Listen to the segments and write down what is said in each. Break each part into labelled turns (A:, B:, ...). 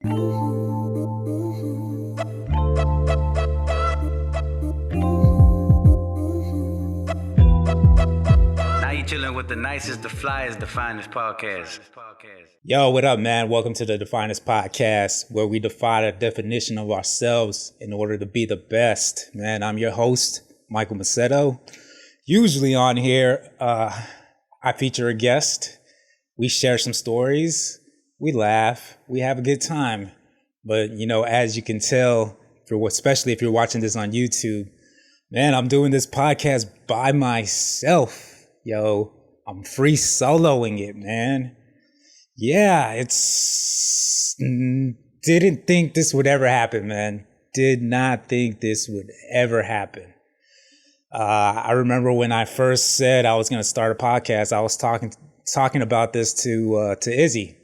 A: Now you chilling with the nicest, the flyest, Defynest Podcast.
B: Yo, what up, man? Welcome to the Defynest Podcast, where we defy the definition of ourselves in order to be the best. Man, I'm your host, Michael Macedo. Usually on here, I feature a guest. We share some stories. We laugh. We have a good time. But, as you can tell, especially if you're watching this on YouTube, man, I'm doing this podcast by myself. Yo, I'm free soloing it, man. Yeah, didn't think this would ever happen, man. Did not think this would ever happen. I remember when I first said I was going to start a podcast, I was talking about this to Izzy.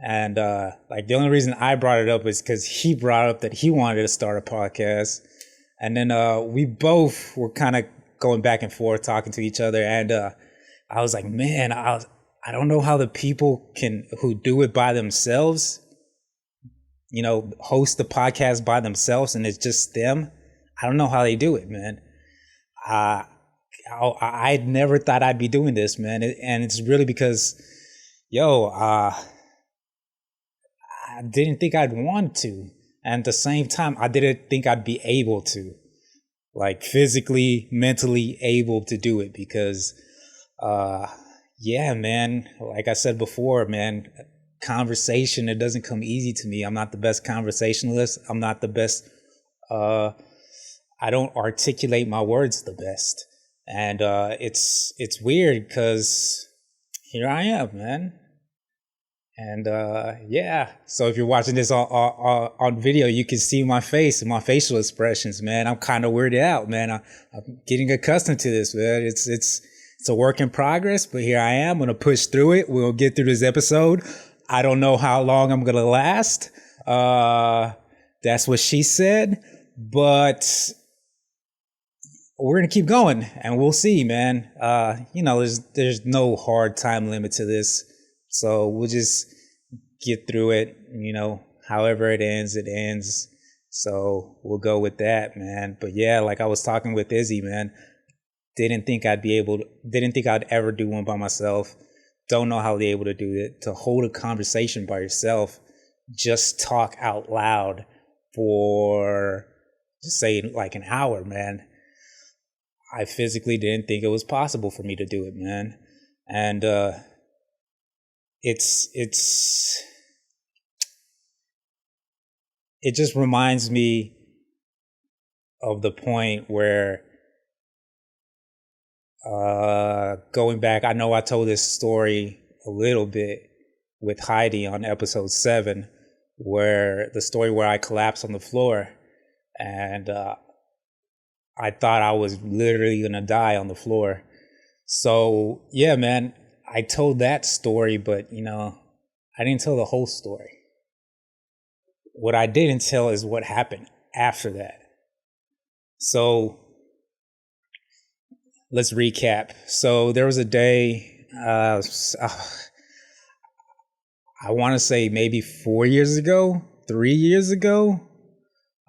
B: And the only reason I brought it up is because he brought up that he wanted to start a podcast. And then we both were kind of going back and forth, talking to each other. And I was like, man, I don't know how the people who do it by themselves, host the podcast by themselves and it's just them. I don't know how they do it, man. I never thought I'd be doing this, man. And it's really because, I didn't think I'd want to. And at the same time, I didn't think I'd be able to, like physically, mentally able to do it because, man, like I said before, man, conversation, it doesn't come easy to me. I'm not the best conversationalist. I'm not the best. I don't articulate my words the best. And it's weird because here I am, man. And so if you're watching this on video, you can see my face and my facial expressions, man. I'm kind of weirded out, man. I'm getting accustomed to this, man. It's a work in progress, but here I am. I'm gonna push through it. We'll get through this episode. I don't know how long I'm gonna last. That's what she said, but we're gonna keep going, and we'll see, man. There's no hard time limit to this. So we'll just get through it, however it ends, it ends. So we'll go with that, man. But yeah, like I was talking with Izzy, man, didn't think I'd ever do one by myself. Don't know how they're able to do it. To hold a conversation by yourself, just talk out loud for, just say like an hour, man. I physically didn't think it was possible for me to do it, man. And, it just reminds me of the point where going back, I know I told this story a little bit with Heidi on episode 7, where I collapsed on the floor and I thought I was literally gonna die on the floor. So yeah, man, I told that story, but I didn't tell the whole story. What I didn't tell is what happened after that. So let's recap. So there was a day, I want to say maybe 4 years ago, 3 years ago.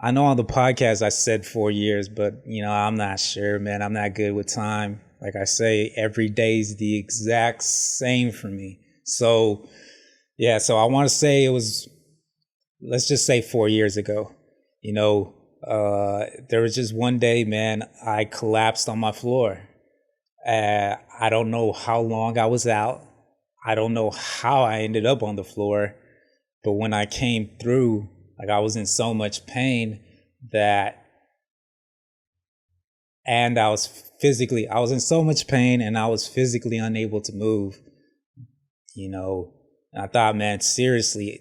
B: I know on the podcast I said 4 years, but I'm not sure, man. I'm not good with time. Like I say, every day's the exact same for me. So yeah, so I want to say it was, let's just say 4 years ago. There was just one day, man, I collapsed on my floor. I don't know how long I was out. I don't know how I ended up on the floor. But when I came through, like I was in so much pain and I was in so much pain and I was physically unable to move, And I thought, man, seriously,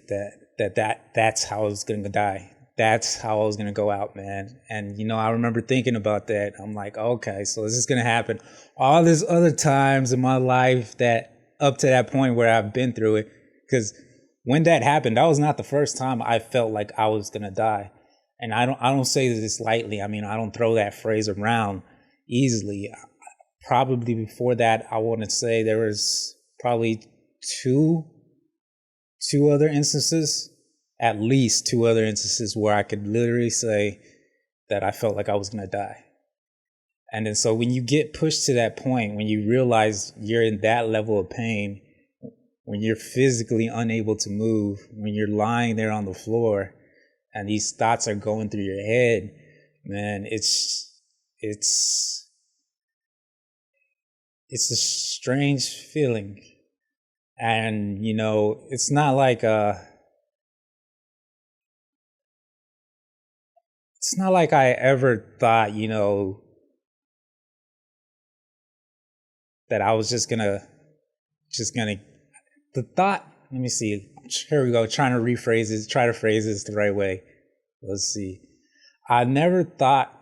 B: that's how I was going to die. That's how I was going to go out, man. And, I remember thinking about that. I'm like, okay, so this is going to happen all these other times in my life that up to that point where I've been through it. Because when that happened, that was not the first time I felt like I was going to die. And I don't say this lightly. I mean, I don't throw that phrase around easily. Probably before that, I want to say there was probably two other instances at least 2 other instances where I could literally say that I felt like I was going to die. And then so when you get pushed to that point, when you realize you're in that level of pain, when you're physically unable to move, when you're lying there on the floor and these thoughts are going through your head, man, it's a strange feeling. And, it's not like I ever thought, that I was just gonna, the thought, let me see, here we go, try to phrase this the right way. Let's see. I never thought,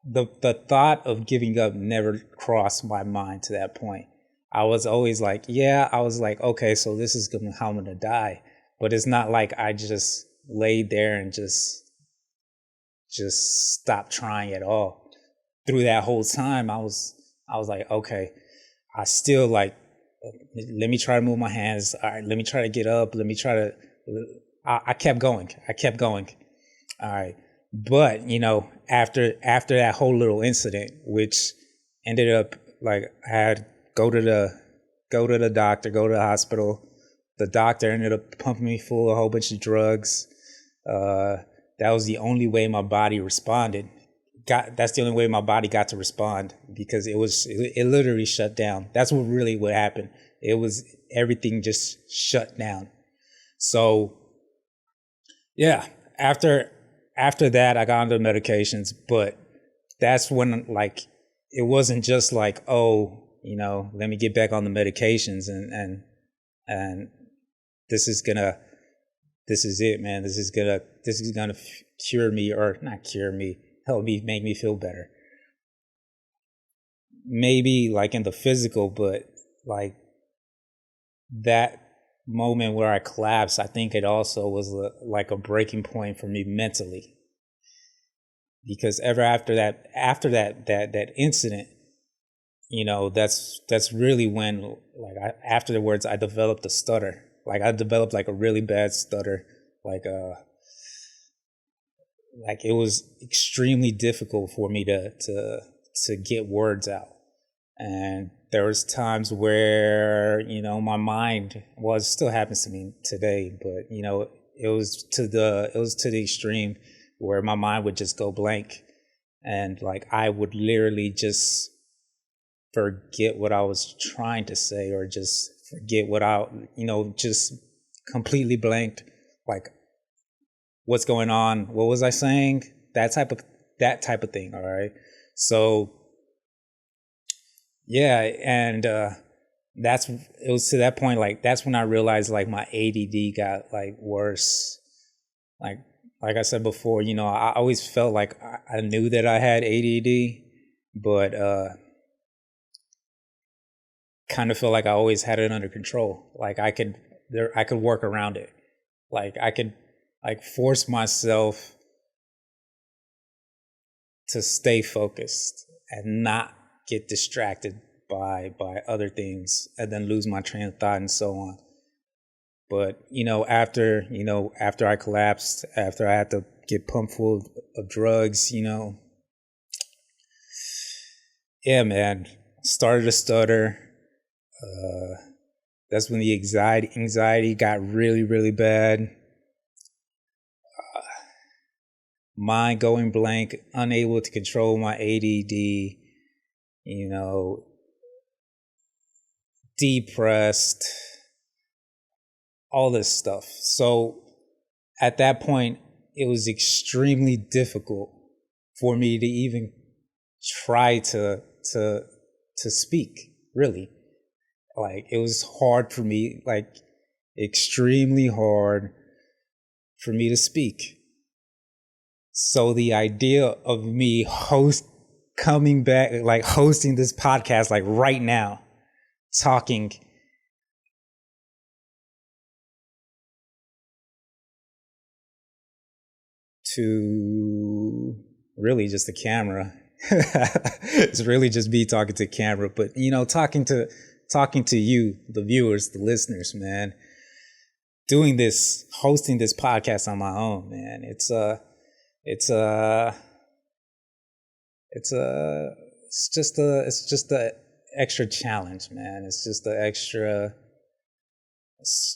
B: the thought of giving up never crossed my mind to that point. I was always like, okay, so this is how I'm gonna die. But it's not like I just laid there and just stopped trying at all. Through that whole time, I was like, okay, I still let me try to move my hands. All right, let me try to get up. I kept going. All right. But, after that whole little incident, which ended up I had go to the doctor, go to the hospital. The doctor ended up pumping me full of a whole bunch of drugs. That was the only way my body responded. That's the only way my body got to respond, because it literally shut down. That's what happened. It was, everything just shut down. So yeah, after that, I got onto medications, but that's when it wasn't just let me get back on the medications and this is it, man. This is gonna cure me, or not cure me, help me, make me feel better. Maybe in the physical, but that moment where I collapsed, I think it also was a breaking point for me mentally. Because ever after that incident, that's really when afterwards I developed a stutter. I developed a really bad stutter. It was extremely difficult for me to get words out. And there was times where, my mind, it still happens to me today, but it was to the extreme where my mind would just go blank, and I would literally just forget what I was trying to say, or just forget just completely blanked, what's going on, what was I saying, that type of thing. All right. So yeah, and it was to that point, that's when I realized my ADD got worse. Like I said before, I always felt like I knew that I had ADD, but kind of felt like I always had it under control. I could work around it. I could force myself to stay focused and not get distracted by other things, and then lose my train of thought and so on. But after I collapsed, after I had to get pumped full of drugs, yeah, man, started to stutter. That's when the anxiety got really, really bad. Mind going blank, unable to control my ADD, depressed, all this stuff. So at that point, it was extremely difficult for me to even try to speak, really. It was hard for me, extremely hard for me to speak. So the idea of me coming back, hosting this podcast, right now, talking to really just the camera. It's really just me talking to camera, but talking to you, the viewers, the listeners, man. hosting this podcast on my own, man. It's just a extra challenge, man. It's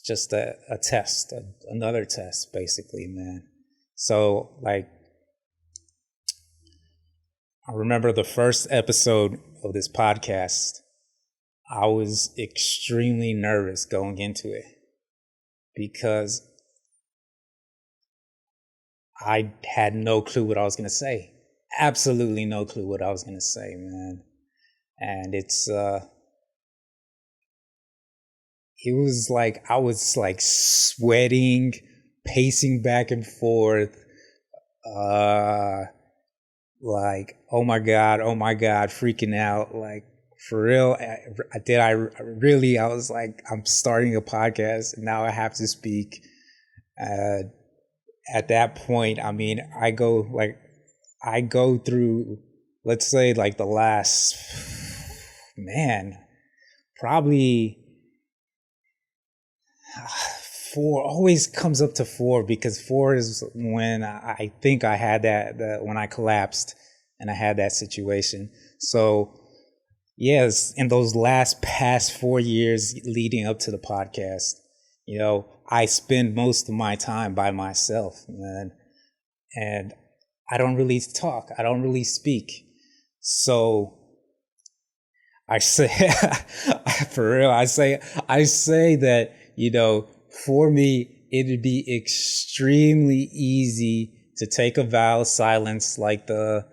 B: just a test, another test, basically, man. So, like, I remember the first episode of this podcast, I was extremely nervous going into it because I had no clue what I was going to say. Absolutely no clue what I was going to say, man. And it was like, I was like sweating, pacing back and forth, like, oh my God, freaking out. Like, for real, I was like, I'm starting a podcast and now I have to speak. At that point, I mean, I go through, let's say, like the last, man, probably 4, always comes up to 4, because 4 is when I think I had that when I collapsed and I had that situation. So yes, in those past 4 years leading up to the podcast, you know, I spend most of my time by myself, man, and I don't really talk. I don't really speak. So I say, for real, I say that, you know, for me, it'd be extremely easy to take a vow of silence, like the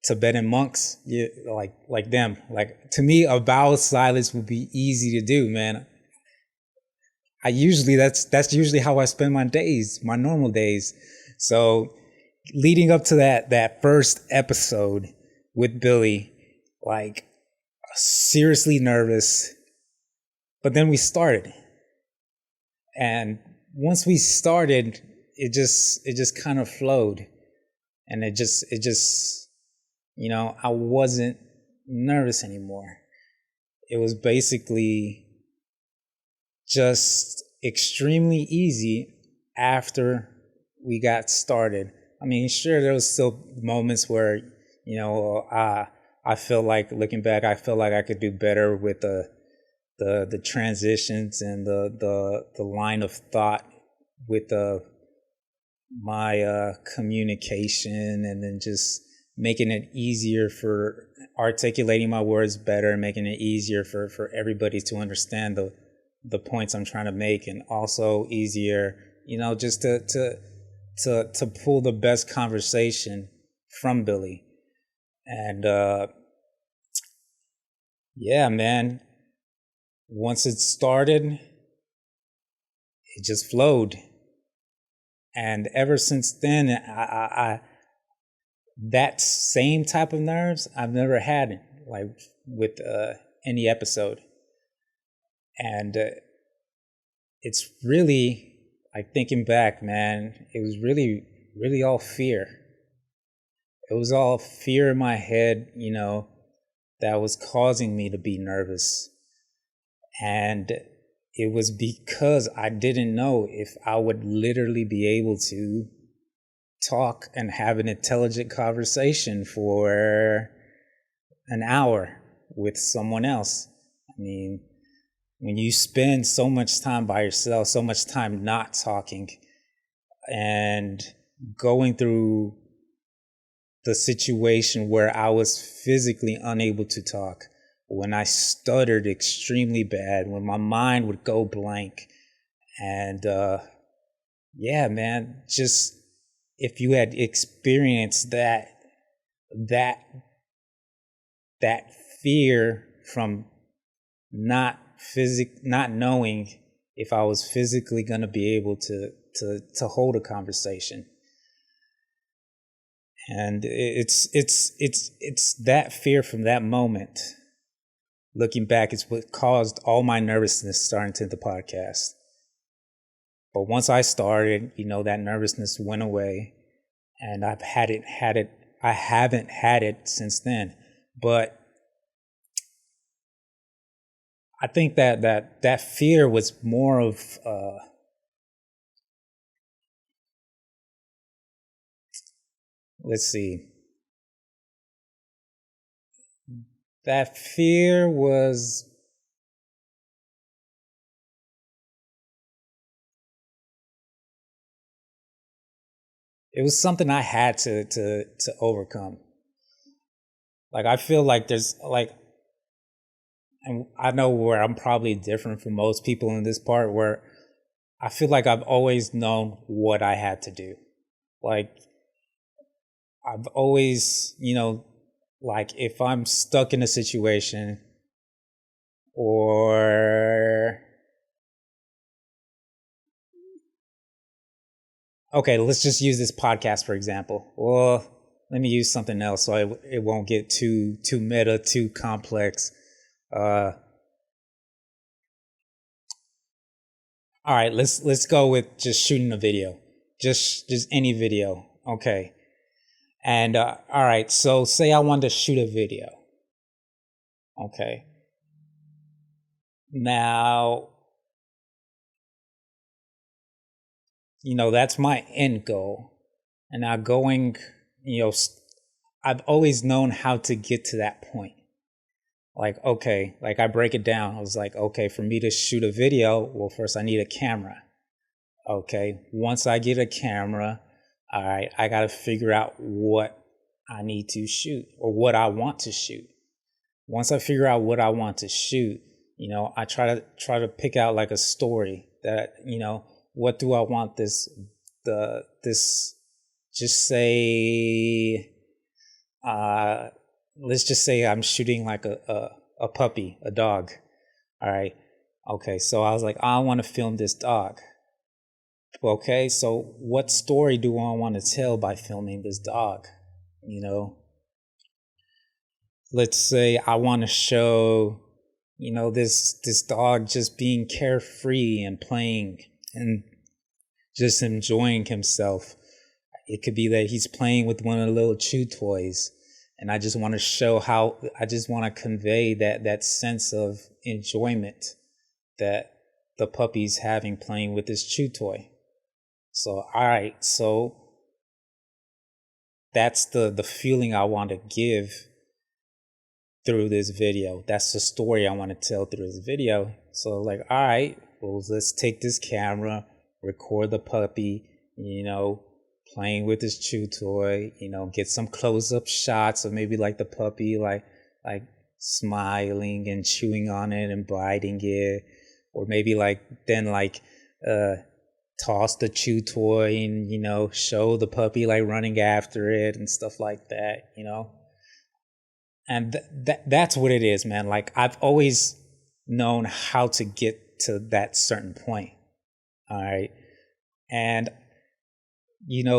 B: Tibetan monks, yeah, like them. Like, to me, a vow of silence would be easy to do, man. That's usually how I spend my days, my normal days. So leading up to that first episode with Billy, like, seriously nervous, but then we started. And once we started, it just kind of flowed. And it just, you know, I wasn't nervous anymore. It was basically just extremely easy after we got started. I mean, sure, there was still moments where, you know, I feel like, looking back, I feel like I could do better with the transitions and the line of thought with my communication, and then just making it easier for articulating my words better, making it easier for everybody to understand the points I'm trying to make, and also easier, you know, just to pull the best conversation from Billy. And yeah, man, once it started, it just flowed. And ever since then, I that same type of nerves I've never had, like, with any episode. And it's really, like, thinking back, man, it was really, really all fear. It was all fear in my head, you know, that was causing me to be nervous. And it was because I didn't know if I would literally be able to talk and have an intelligent conversation for an hour with someone else. I mean, when you spend so much time by yourself, so much time not talking, and going through the situation where I was physically unable to talk, when I stuttered extremely bad, when my mind would go blank, and yeah, man, just, if you had experienced that fear from not knowing if I was physically going to be able to hold a conversation. And it's that fear from that moment, looking back, is what caused all my nervousness starting to the podcast. But once I started, you know, that nervousness went away, and I haven't had it since then. But I think that fear was more of let's see. That fear was it was something I had to overcome. Like I feel like there's like, and I know where I'm probably different from most people in this part, where I feel like I've always known what I had to do. Like I've always, like if I'm stuck in a situation or okay, let's just use this podcast for example. Well, let me use something else so it won't get too meta, too complex. All right, let's go with just shooting a video, just any video. Okay, and all right, so say I wanted to shoot a video. Okay, now that's my end goal, and now going, I've always known how to get to that point. Like, okay, like I break it down. I was like, okay, for me to shoot a video, well, first I need a camera. Okay, once I get a camera, all right, I got to figure out what I need to shoot or what I want to shoot. Once I figure out what I want to shoot, I try to pick out like a story that, what do I want this just say, let's just say I'm shooting like a puppy, a dog. All right. Okay. So I was like, I want to film this dog. Okay. So what story do I want to tell by filming this dog? Let's say I want to show, this dog just being carefree and playing and just enjoying himself. It could be that he's playing with one of the little chew toys. And I just want to show I just want to convey that sense of enjoyment that the puppy's having playing with this chew toy. So, all right. So that's the feeling I want to give through this video. That's the story I want to tell through this video. So like, all right, well, let's take this camera, record the puppy, playing with his chew toy, get some close-up shots of maybe like the puppy, like smiling and chewing on it and biting it, or maybe toss the chew toy and, show the puppy like running after it and stuff like that, And that's what it is, man. Like I've always known how to get to that certain point. All right. And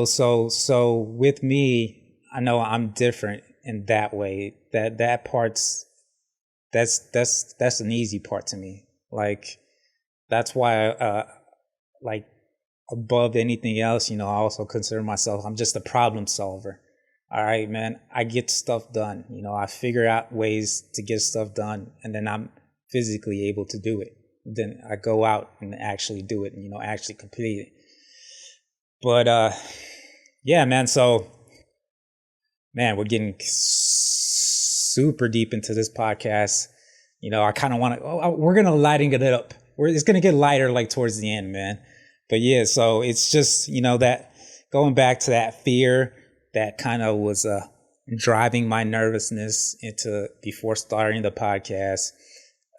B: so with me, I know I'm different in that way. That part's that's an easy part to me. Like that's why like above anything else, I also consider myself, I'm just a problem solver. All right, man. I get stuff done. I figure out ways to get stuff done, and then I'm physically able to do it. Then I go out and actually do it and, actually complete it. But yeah, man. So, man, we're getting super deep into this podcast. I kind of want to. We're gonna lighten it up. It's gonna get lighter like towards the end, man. But yeah, so it's just that going back to that fear that kind of was driving my nervousness into before starting the podcast.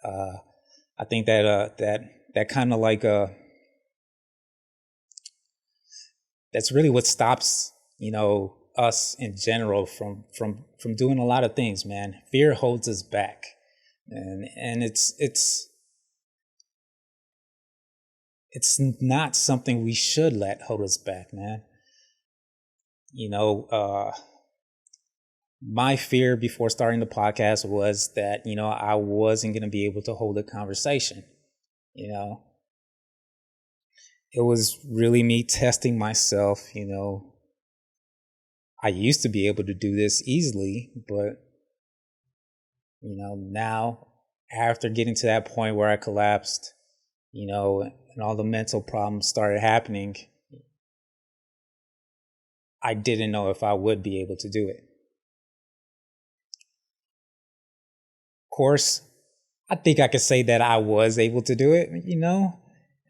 B: I think that kind of like that's really what stops, us in general from doing a lot of things, man. Fear holds us back. And it's not something we should let hold us back, man. My fear before starting the podcast was that, I wasn't going to be able to hold a conversation. It was really me testing myself. I used to be able to do this easily, but, now after getting to that point where I collapsed, and all the mental problems started happening, I didn't know if I would be able to do it. Of course, I think I could say that I was able to do it,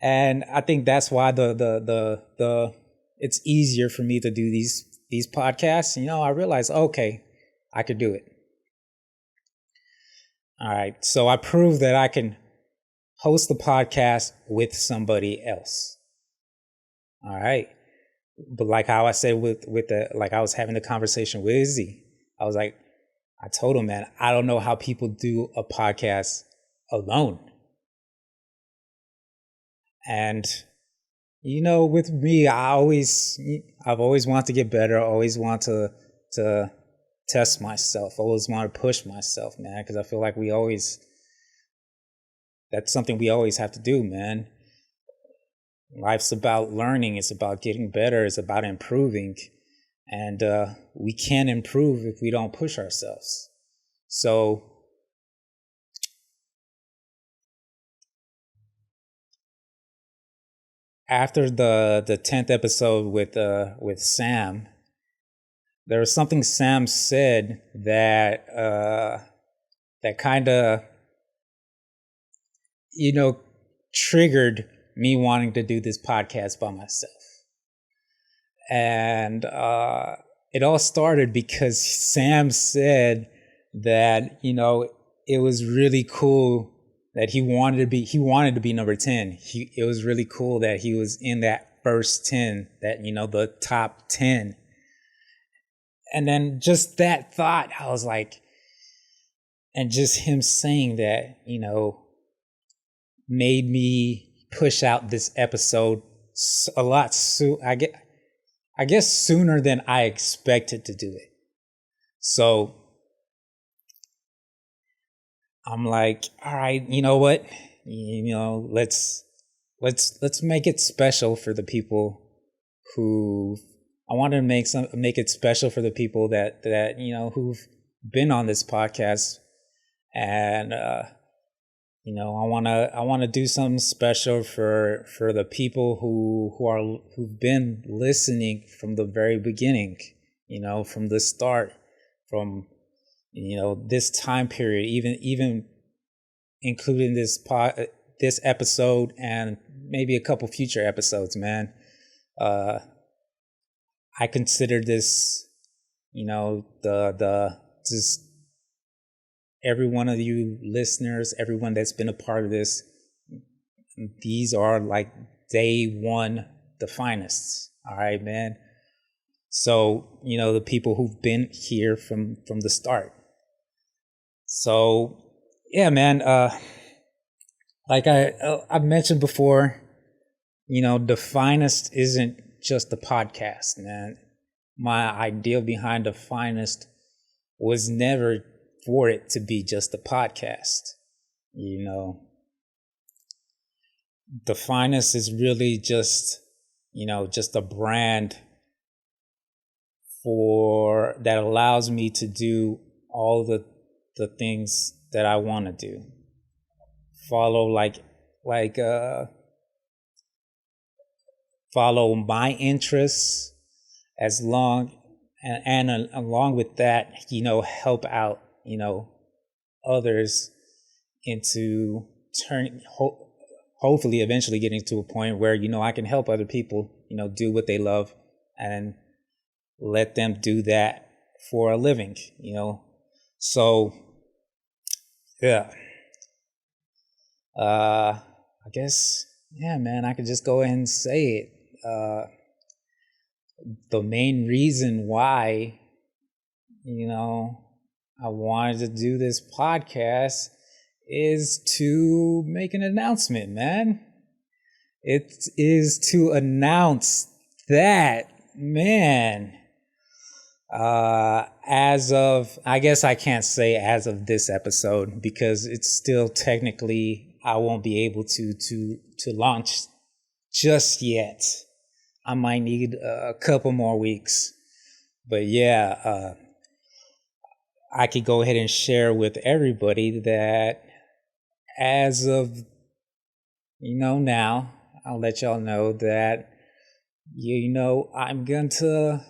B: and I think that's why the it's easier for me to do these podcasts. I realized, okay, I could do it. All right, so I proved that I can host the podcast with somebody else. All right, but like how I said like I was having the conversation with Izzy, I told him, man, I don't know how people do a podcast alone. And with me, I've always wanted to get better. Always want to test myself. Always want to push myself, man, because I feel like that's something we always have to do, man. Life's about learning. It's about getting better. It's about improving. And we can't improve if we don't push ourselves. So after the 10th episode with Sam, there was something Sam said that kind of triggered me wanting to do this podcast by myself. And it all started because Sam said that it was really cool that he wanted to be number 10. It was really cool that he was in that first 10, that the top 10. And then just that thought, I was like, and just him saying that, made me push out this episode a lot soon. I guess sooner than I expected to do it. So I'm like, all right, you know what? Let's make it special for the people who I want to make it special for the people that who've been on this podcast, and I want to do something special for the people who've been listening from the very beginning, from the start, from this time period, even including this episode and maybe a couple future episodes, man. I consider this, just every one of you listeners, everyone that's been a part of this, these are like day one Defynists. All right, man. So, the people who've been here from the start. So, yeah, man, like I've mentioned before, Defynest isn't just a podcast, man. My idea behind Defynest was never for it to be just a podcast. Defynest is really just a brand that allows me to do all the things that I want to do. Follow follow my interests, along with that, help out, others into hopefully eventually getting to a point where, I can help other people, do what they love and let them do that for a living, So, yeah. I guess, yeah, man, I could just go ahead and say it. The main reason why, I wanted to do this podcast is to make an announcement, man. It is to announce that, man, I guess I can't say as of this episode, because it's still technically, I won't be able to launch just yet. I might need a couple more weeks, but yeah, I could go ahead and share with everybody that as of, now, I'll let y'all know that, I'm gonna,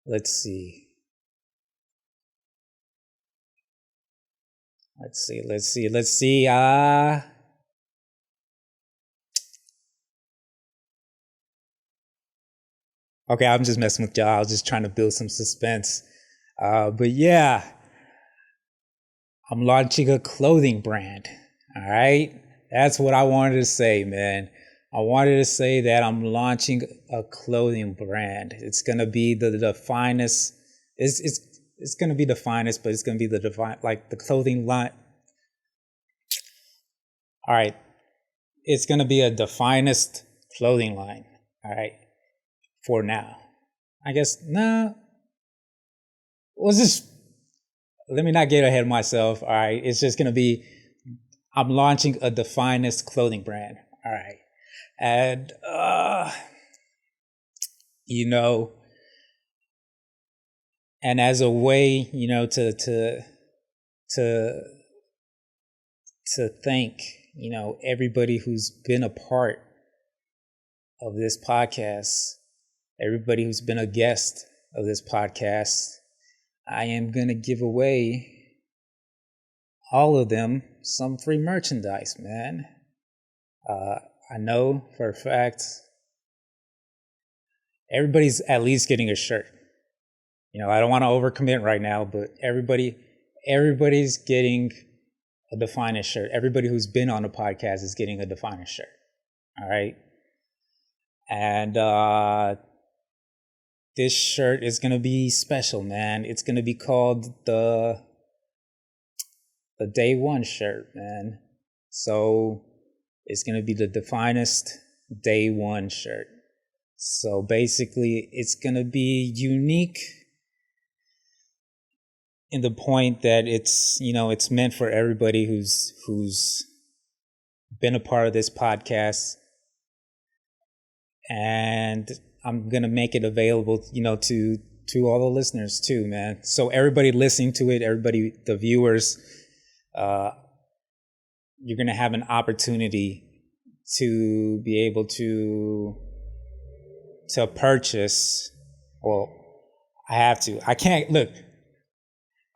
B: let's see. Okay, I'm just messing with y'all. I was just trying to build some suspense. But yeah, I'm launching a clothing brand. All right. That's what I wanted to say, man. I wanted to say that I'm launching a clothing brand. It's going to be the finest. It's going to be the finest, but it's going to be the clothing line. All right. It's going to be a Defynest clothing line. All right. For now. I guess, nah. Let me not get ahead of myself. All right. It's just going to be, I'm launching a Defynest clothing brand. All right. And, and as a way, to thank, everybody who's been a part of this podcast, everybody who's been a guest of this podcast, I am going to give away all of them some free merchandise, man. I know for a fact everybody's at least getting a shirt. I don't want to overcommit right now, but everybody's getting a Defynest shirt. Everybody who's been on the podcast is getting a Defynest shirt. All right. And this shirt is going to be special, man. It's going to be called the Day One shirt, man. So it's going to be the Defynest Day One shirt. So basically, it's going to be unique in the point that it's meant for everybody who's been a part of this podcast. And I'm going to make it available, to all the listeners too, man. So everybody listening to it, the viewers, you're going to have an opportunity to be able to purchase. Well, I can't, look,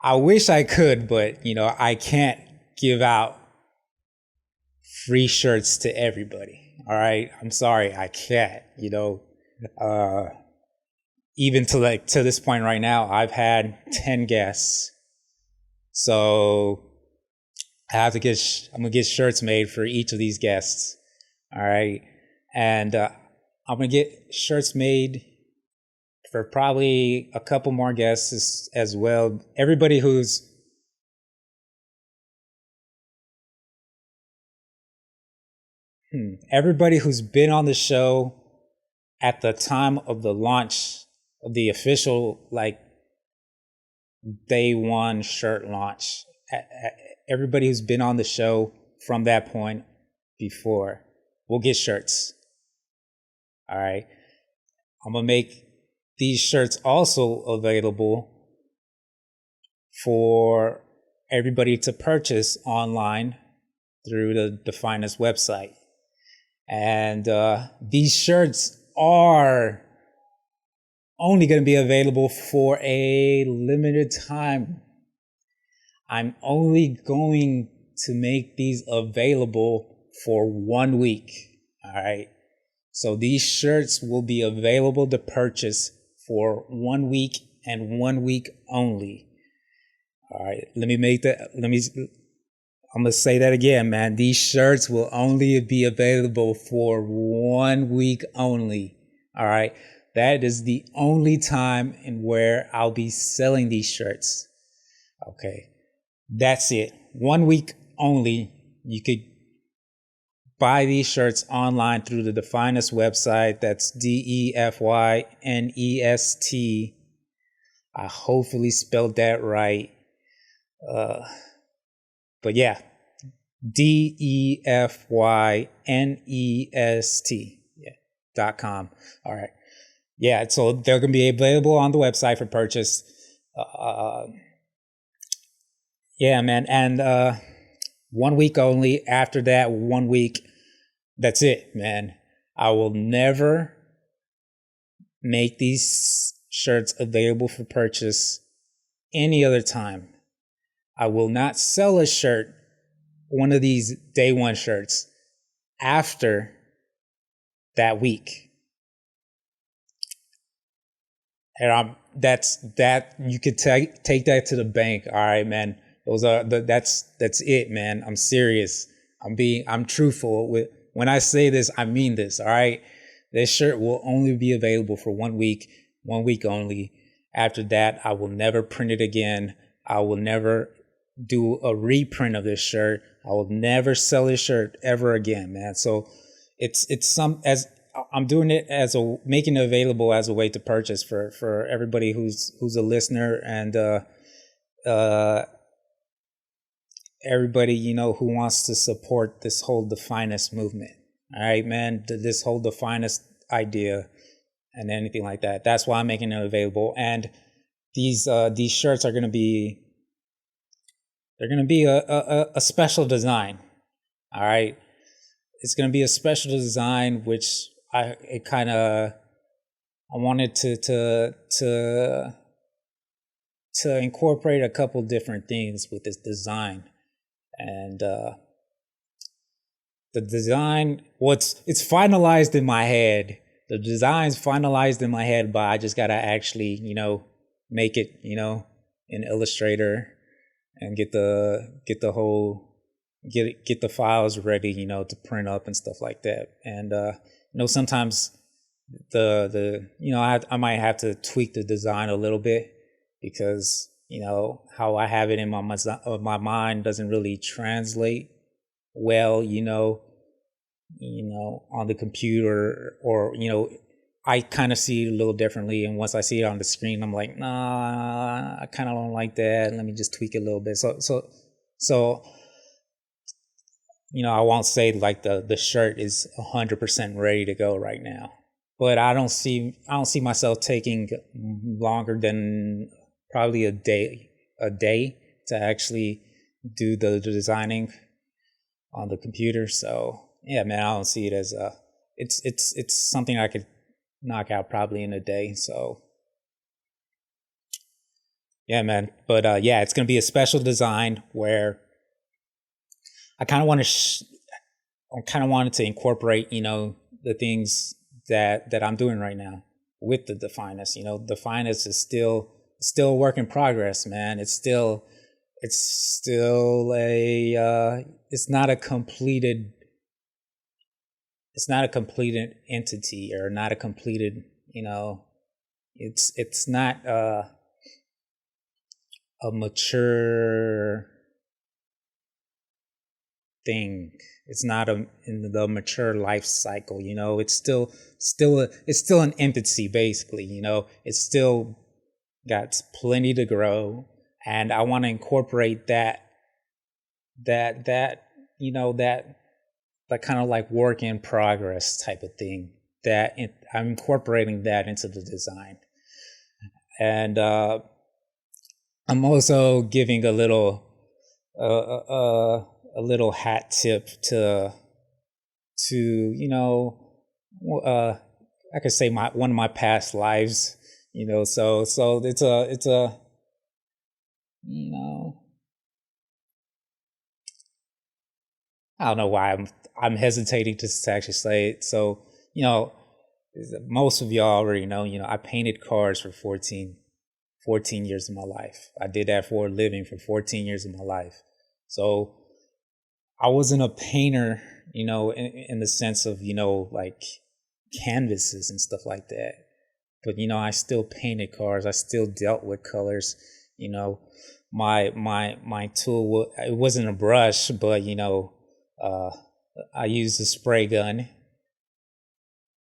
B: I wish I could, but, I can't give out free shirts to everybody. All right. I'm sorry. I can't, even to this point right now, I've had 10 guests. So I'm going to get shirts made for each of these guests. All right. And, I'm going to get shirts made for probably a couple more guests as well. Everybody who's been on the show at the time of the launch of the official, Day One shirt launch. Everybody who's been on the show from that point before will get shirts. All right. I'm going to make these shirts also available for everybody to purchase online through the Defynest website. And these shirts are only going to be available for a limited time. I'm only going to make these available for 1 week. All right. So these shirts will be available to purchase for 1 week and 1 week only. All right. I'm going to say that again, man. These shirts will only be available for 1 week only. All right. That is the only time and where I'll be selling these shirts. Okay. That's it. 1 week only. You could buy these shirts online through the Defynest website. That's DEFYNEST. I hopefully spelled that right. But yeah, DEFYNEST. Yeah, .com. All right. Yeah, so they're going to be available on the website for purchase. Yeah, man. And 1 week only. After that 1 week, that's it, man. I will never make these shirts available for purchase any other time. I will not sell a shirt, one of these day one shirts, after that week. And that's that. You could take that to the bank. All right, man. That's it, man. I'm serious. I'm truthful with when I say this. I mean this. All right. This shirt will only be available for 1 week only. After that, I will never print it again. I will never do a reprint of this shirt. I will never sell this shirt ever again, man. So it's as I'm doing it as making it available as a way to purchase for everybody who's a listener and everybody who wants to support this whole Defynest movement. All right, man, this whole Defynest idea and anything like that. That's why I'm making it available. And these shirts are going to be a special design. All right, it's going to be a special design, which I wanted to incorporate a couple different things with this design. And the design, it's finalized in my head. The design's finalized in my head, but I just gotta actually, make it, in Illustrator and get the files ready, to print up and stuff like that. And sometimes I might have to tweak the design a little bit because how I have it in my mind doesn't really translate well, on the computer, or I kind of see it a little differently. And once I see it on the screen, I'm like, nah, I kind of don't like that. Let me just tweak it a little bit. So I won't say like the shirt is 100% ready to go right now, but I don't see myself taking longer than probably a day to actually do the designing on the computer. So yeah, man, I don't see it as it's something I could knock out probably in a day. So yeah, man. But yeah, it's gonna be a special design where I kind of wanted to incorporate, the things that I'm doing right now with the Defynest. Defynest is still a work in progress, man. It's still it's not a completed entity, or not a completed, it's not a mature thing. It's not in the mature life cycle. It's still an infancy, basically. It's still got plenty to grow, and I want to incorporate that kind of like work in progress type of thing. I'm incorporating that into the design, and I'm also giving a little hat tip to I could say one of my past lives. So it's a I don't know why I'm hesitating to actually say it. So most of y'all already know. I painted cars for 14 years of my life. I did that for a living for 14 years of my life. So I wasn't a painter, in the sense of like canvases and stuff like that. But I still painted cars. I still dealt with colors. My tool, it wasn't a brush, but I used a spray gun.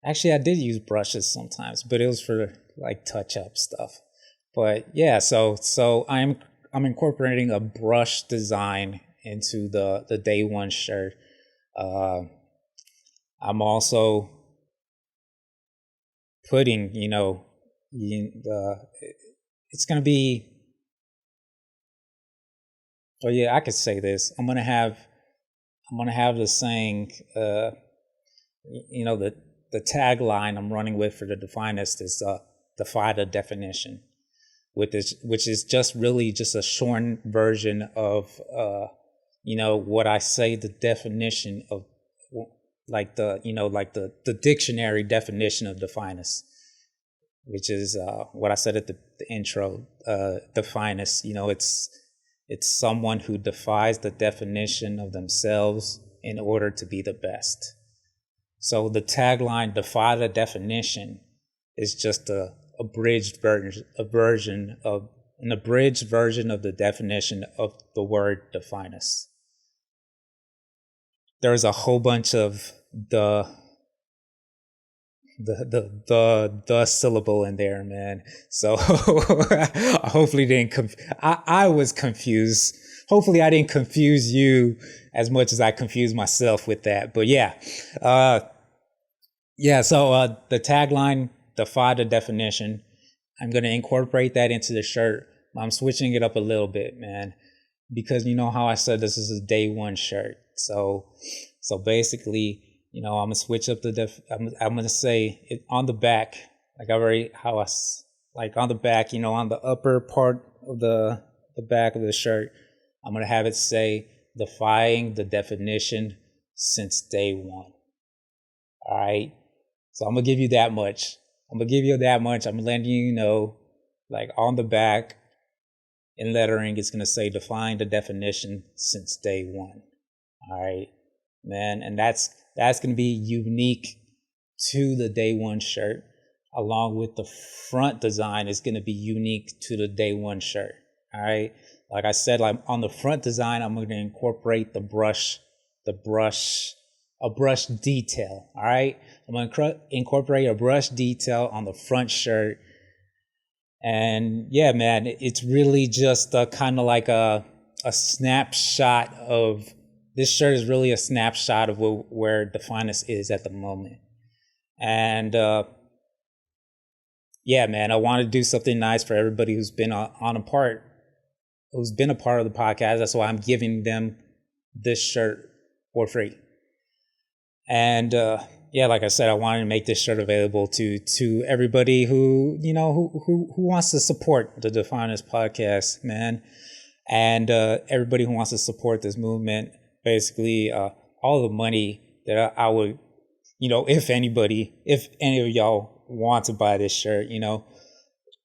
B: Actually, I did use brushes sometimes, but it was for like touch up stuff. But yeah, so I'm incorporating a brush design into the day one shirt. I'm also putting, it's going to be Well, yeah, I could say this. I'm gonna have the saying. The tagline I'm running with for the Defynest is defy the definition, which is just really just a shortened version of what I say the definition of, like the dictionary definition of Defynest, which is what I said at the intro. Defynest, it's someone who defies the definition of themselves in order to be the best. So the tagline "defy the definition" is just an abridged version of the definition of the word Defynest. There's a whole bunch of the syllable in there, man. So hopefully I was confused. Hopefully I didn't confuse you as much as I confused myself with that. But yeah. So the tagline, defy the definition. I'm going to incorporate that into the shirt. I'm switching it up a little bit, man, because you know how I said this is a day one shirt. So basically, I'm gonna switch up I'm gonna say it on the back, like on the back, on the upper part of the back of the shirt. I'm gonna have it say defying the definition since day one. All right. So I'm gonna give you that much. I'm letting you know, like on the back in lettering, it's gonna say defying the definition since day one. All right, man, and that's going to be unique to the day one shirt, along with the front design is going to be unique to the day one shirt. All right, like I said, like on the front design, I'm going to incorporate a brush detail. All right, I'm going to incorporate a brush detail on the front shirt, and yeah, man, it's really just kind of like a snapshot of. This shirt is really a snapshot of where Defynest is at the moment. And yeah, man, I want to do something nice for everybody who's been a part of the podcast. That's why I'm giving them this shirt for free. And like I said, I wanted to make this shirt available to everybody who wants to support the Defynest Podcast, man. And everybody who wants to support this movement. Basically, all the money that I would, if any of y'all want to buy this shirt,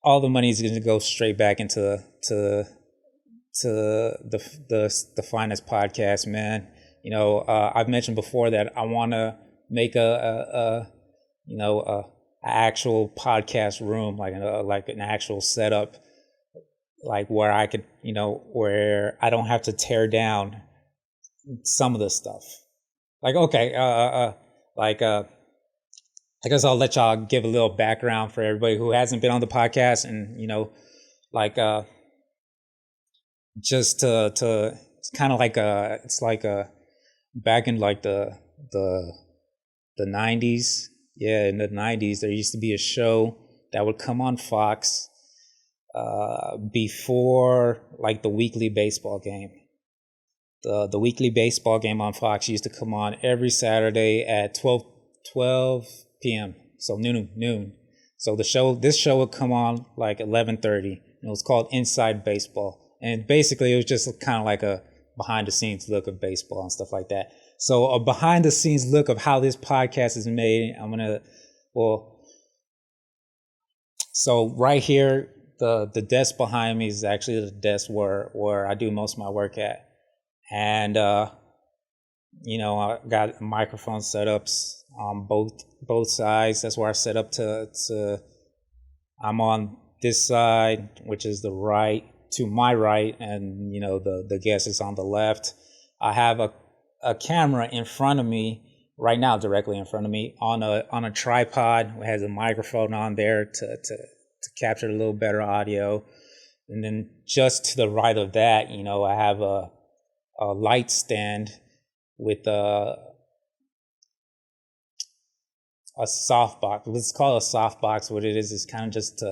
B: all the money is going to go straight back into the Defynest Podcast, man. I've mentioned before that I want to make a actual podcast room, like an actual setup, like where I could, where I don't have to tear down some of the stuff. Like, okay, I guess I'll let y'all give a little background for everybody who hasn't been on the podcast, and just to it's kind of like back in like the 90s. Yeah, in the 90s there used to be a show that would come on Fox before like the weekly baseball game. The weekly baseball game on Fox used to come on every Saturday at 12 p.m. So noon. So this show would come on like 11:30, and it was called Inside Baseball. And basically, it was just kind of like a behind the scenes look of baseball and stuff like that. So a behind the scenes look of how this podcast is made. So right here, the desk behind me is actually the desk where I do most of my work at. And, I got microphone setups on both sides. That's where I set up I'm on this side, which is to my right, and, the guest is on the left. I have a camera in front of me right now, directly in front of me on a tripod. It has a microphone on there to capture a little better audio. And then just to the right of that, I have a light stand with a softbox. Let's call it a softbox. What it is kind of just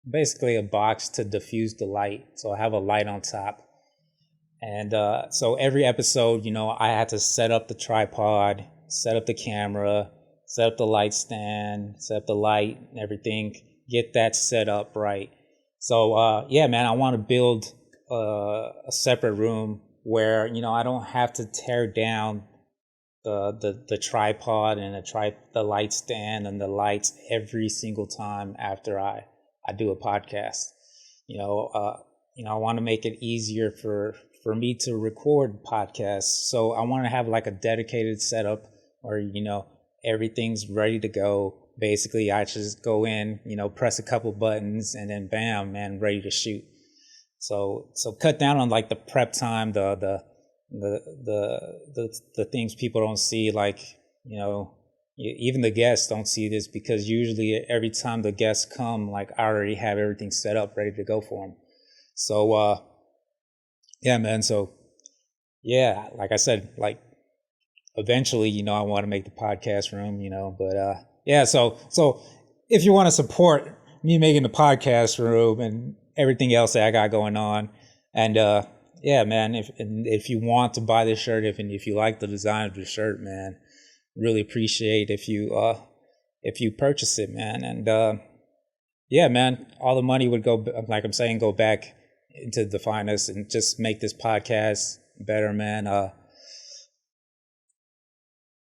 B: basically a box to diffuse the light. So I have a light on top, And so every episode, I had to set up the tripod, set up the camera, set up the light stand, set up the light and everything, get that set up right. So, yeah, man, I want to build a separate room where, I don't have to tear down the tripod and the light stand and the lights every single time after I do a podcast. I want to make it easier for me to record podcasts. So I want to have like a dedicated setup where, everything's ready to go. Basically, I just go in, press a couple buttons and then bam, man, ready to shoot. So cut down on like the prep time, the things people don't see, like, even the guests don't see this, because usually every time the guests come, like, I already have everything set up, ready to go for them. So, yeah, man. So, yeah, like I said, like, eventually, I want to make the podcast room, but, yeah. So if you want to support me making the podcast room and everything else that I got going on, and, yeah, man, if you want to buy this shirt, if you like the design of the shirt, man, really appreciate if you purchase it, man. And, yeah, man, all the money would go, like I'm saying, go back into Defynest and just make this podcast better, man.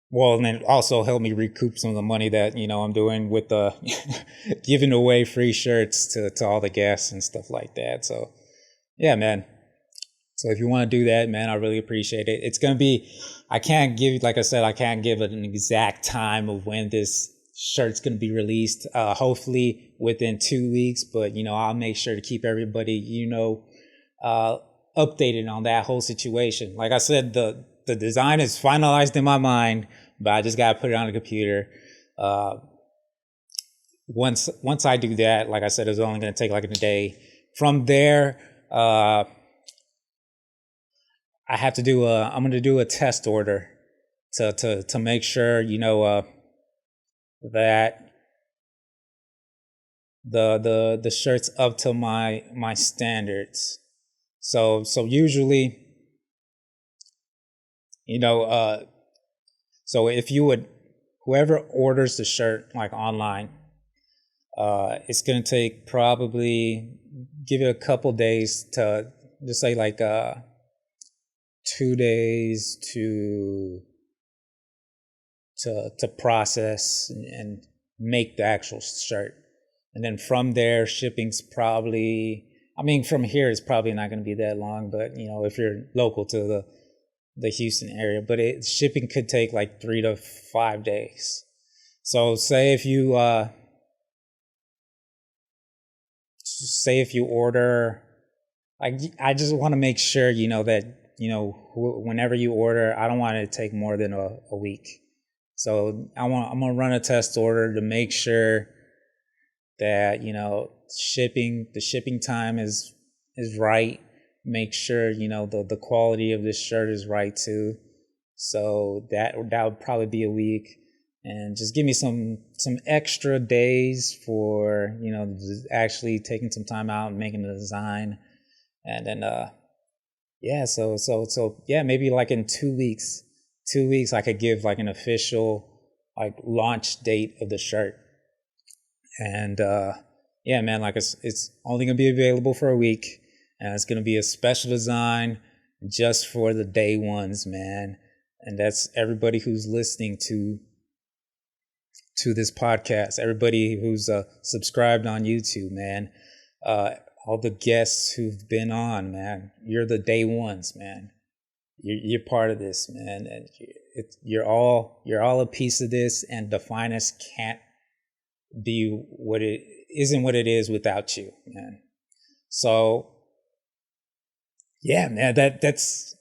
B: Well, and then also help me recoup some of the money that, I'm doing with giving away free shirts to all the guests and stuff like that. So, yeah, man. So if you want to do that, man, I really appreciate it. It's going to be, like I said, I can't give an exact time of when this shirt's going to be released. Hopefully within 2 weeks, but, I'll make sure to keep everybody, updated on that whole situation. Like I said, the design is finalized in my mind, but I just got to put it on the computer. Once I do that, like I said, it's only going to take like a day. From there, I'm going to do a test order to make sure, that the shirt's up to my standards. So usually, so if whoever orders the shirt like online, it's going to take probably, give it a couple days to just say like, 2 days to process and make the actual shirt. And then from there, shipping's probably, from here, it's probably not going to be that long, but, if you're local to the Houston area, but shipping could take like 3 to 5 days. So say if you order, I just want to make sure, that, whenever you order, I don't want it to take more than a week. So I'm going to run a test order to make sure that, the shipping time is right. Make sure, the quality of this shirt is right too. So that would probably be a week. And just give me some extra days for, actually taking some time out and making the design. And then, yeah, so yeah, maybe like in 2 weeks, I could give like an official like launch date of the shirt. And, yeah, man, like it's only going to be available for a week, and it's going to be a special design just for the day ones, man. And that's everybody who's listening to this podcast, everybody who's subscribed on YouTube, man. All the guests who've been on, man, you're the day ones, man. You're part of this, man, and you're all a piece of this. And Defynest can't be what it is without you, man. So, yeah, man, that's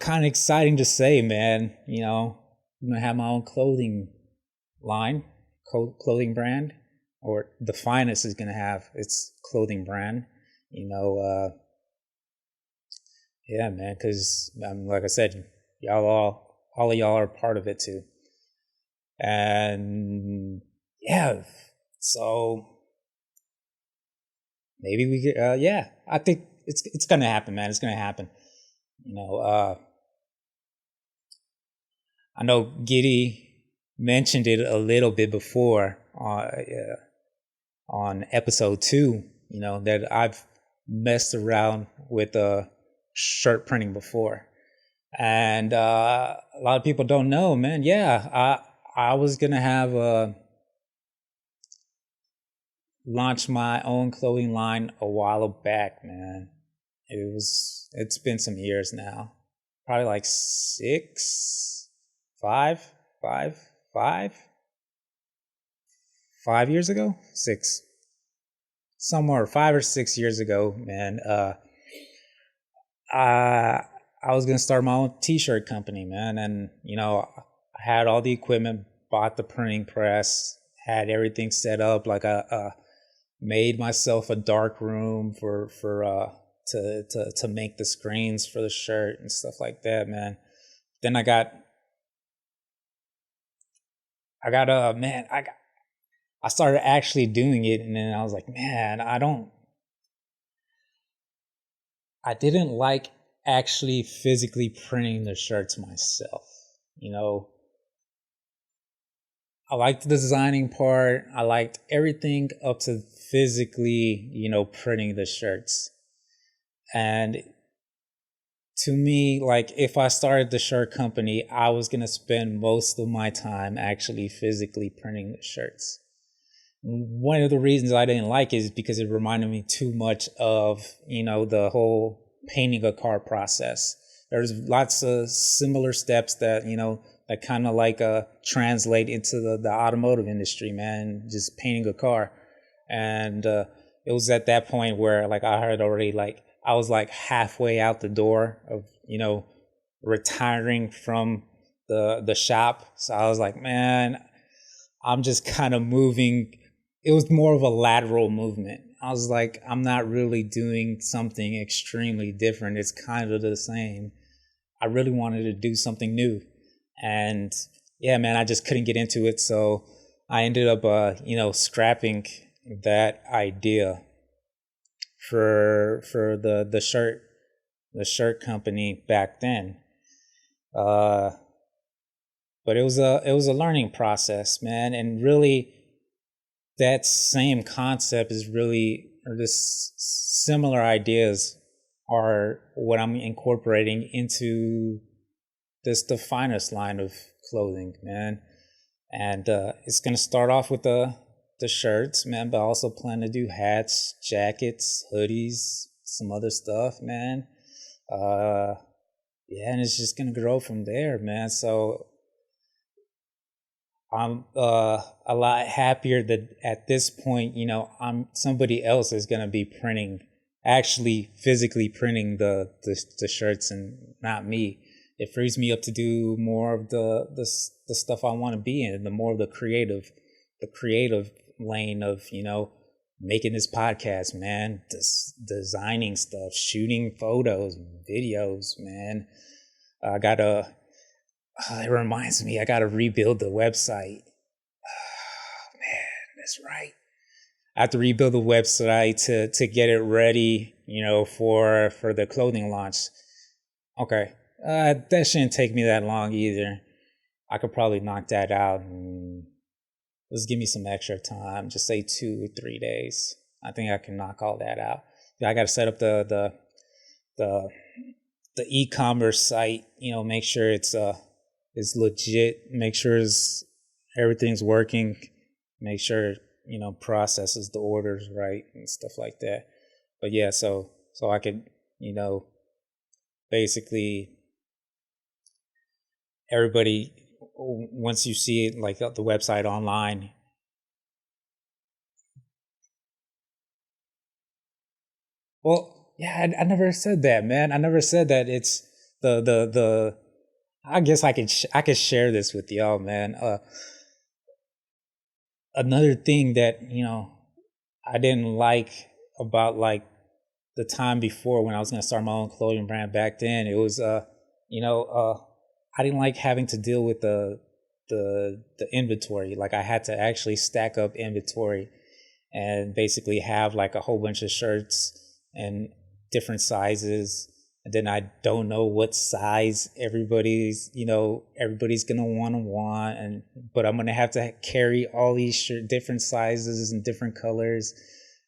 B: kind of exciting to say, man. I'm gonna have my own clothing line, clothing brand, or Defynest is gonna have its clothing brand. Yeah, man, because like I said, all of y'all are part of it too. And so maybe we could, yeah, I think it's gonna happen, man. It's gonna happen. You know, I know Giddy mentioned it a little bit before on episode 2. You know, that I've messed around with shirt printing before, and a lot of people don't know, man. Yeah, I was gonna have launch my own clothing line a while back, man. It's been some years now, probably like 5 years ago, somewhere 5 or 6 years ago, man. I was gonna start my own t-shirt company, man, and you know, I had all the equipment, bought the printing press, had everything set up, like made myself a dark room to make the screens for the shirt and stuff like that, man. Then I started actually doing it, and then I was like, man, I didn't like actually physically printing the shirts myself. You know, I liked the designing part. I liked everything up to physically, you know, printing the shirts. And to me, like, if I started the shirt company, I was going to spend most of my time actually physically printing the shirts. One of the reasons I didn't like it is because it reminded me too much of, you know, the whole painting a car process. There's lots of similar steps that, you know, that kind of like translate into the automotive industry, man, just painting a car. And it was at that point where, like, I was like halfway out the door of, you know, retiring from the shop. So I was like, man, I'm just kind of moving. It was more of a lateral movement. I was like, I'm not really doing something extremely different. It's kind of the same. I really wanted to do something new. And yeah, man, I just couldn't get into it. So I ended up, you know, scrapping that idea for the shirt company back then. But it was a learning process, man, and really that same concept is really, or this similar ideas are what I'm incorporating into this Defynest line of clothing, man. And it's gonna start off with the shirts, man, but I also plan to do hats, jackets, hoodies, some other stuff, man. Yeah, and it's just gonna grow from there, man. So I'm a lot happier that at this point, you know, somebody else is gonna be actually physically printing the shirts and not me. It frees me up to do more of the stuff I want to be in, the more of the creative lane of, you know, making this podcast, man, designing stuff, shooting photos, videos, man. It reminds me, I gotta rebuild the website. Man, that's right. I have to rebuild the website to get it ready, you know, for the clothing launch. Okay, that shouldn't take me that long either. I could probably knock that out and just give me some extra time. Just say 2 or 3 days. I think I can knock all that out. I got to set up the e-commerce site. You know, make sure it's legit. Make sure everything's working. Make sure, you know, processes the orders right and stuff like that. But yeah, so I could, you know, basically everybody, once you see it, like the website online, well, yeah, I never said that, man. I never said that. It's the I guess I could share this with y'all, man. Another thing that, you know, I didn't like about like the time before when I was gonna start my own clothing brand back then, it was you know, I didn't like having to deal with the inventory. Like I had to actually stack up inventory and basically have like a whole bunch of shirts and different sizes. And then I don't know what size everybody's gonna want, but I'm gonna have to carry all these different sizes and different colors,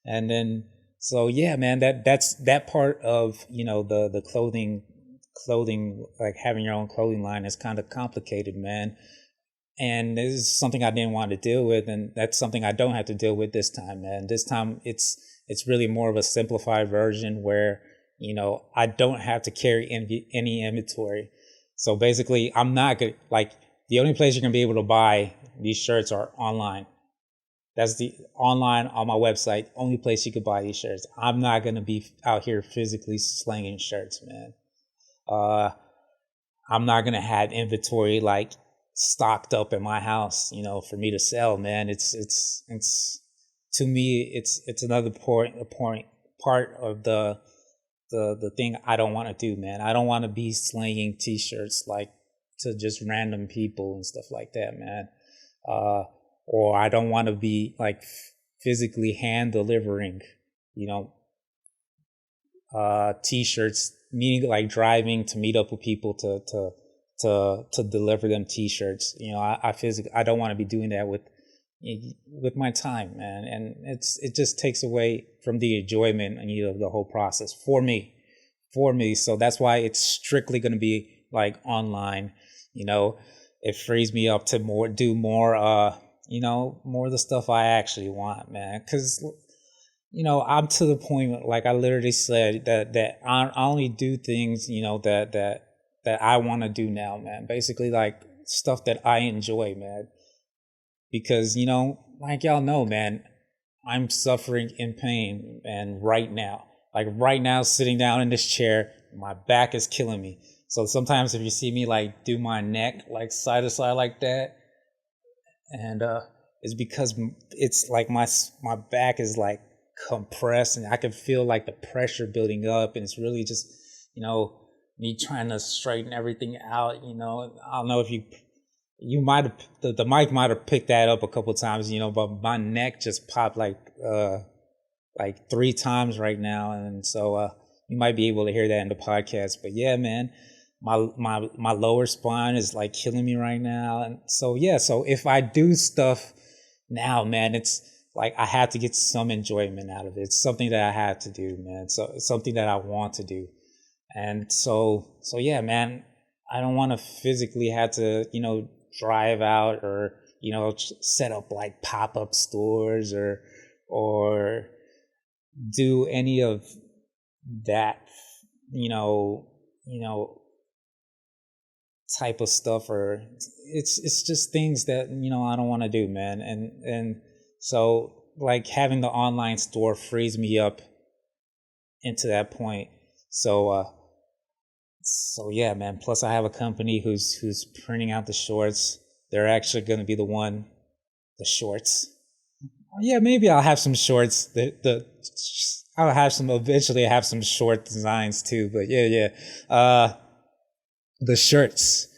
B: and then so yeah, man, that's that part of the clothing, like having your own clothing line, is kind of complicated, man. And this is something I didn't want to deal with, and that's something I don't have to deal with this time, man. This time it's really more of a simplified version where I don't have to carry any inventory. So basically, I'm not gonna the only place you're gonna be able to buy these shirts are online. That's the online on my website. Only place you could buy these shirts. I'm not gonna be out here physically slanging shirts, man. I'm not gonna have inventory stocked up in my house, for me to sell, man. It's to me, it's another part of the thing I don't want to do, man. I don't want to be slinging t-shirts to just random people and stuff like that, man. Or I don't want to be physically hand delivering, t-shirts, meaning driving to meet up with people to deliver them t-shirts. I don't want to be doing that with my time, man. And it just takes away from the enjoyment of the whole process for me. So that's why it's strictly going to be online. It frees me up to do more more of the stuff I actually want, man. Cause I'm to the point, I literally said that I only do things, that I want to do now, man. Basically stuff that I enjoy, man. Because, y'all know, man, I'm suffering in pain, and right now, sitting down in this chair, my back is killing me. So sometimes if you see me do my neck side to side like that, and it's because it's my back is compressed, and I can feel the pressure building up, and it's really just me trying to straighten everything out. I don't know if you might have the mic might have picked that up a couple of times, but my neck just popped 3 times right now, and so you might be able to hear that in the podcast. But yeah, man, my lower spine is killing me right now, and so yeah, so if I do stuff now, man, it's I have to get some enjoyment out of it. It's something that I have to do, man. So it's something that I want to do, and so yeah, man, I don't want to physically have to drive out or set up pop-up stores or do any of that type of stuff, or it's just things that I don't want to do, man. And so having the online store frees me up into that point. So yeah, man. Plus, I have a company who's printing out the shorts. They're actually going to be the shorts. Yeah, maybe I'll have some shorts. I'll have some eventually. I have some short designs too. But yeah. The shirts.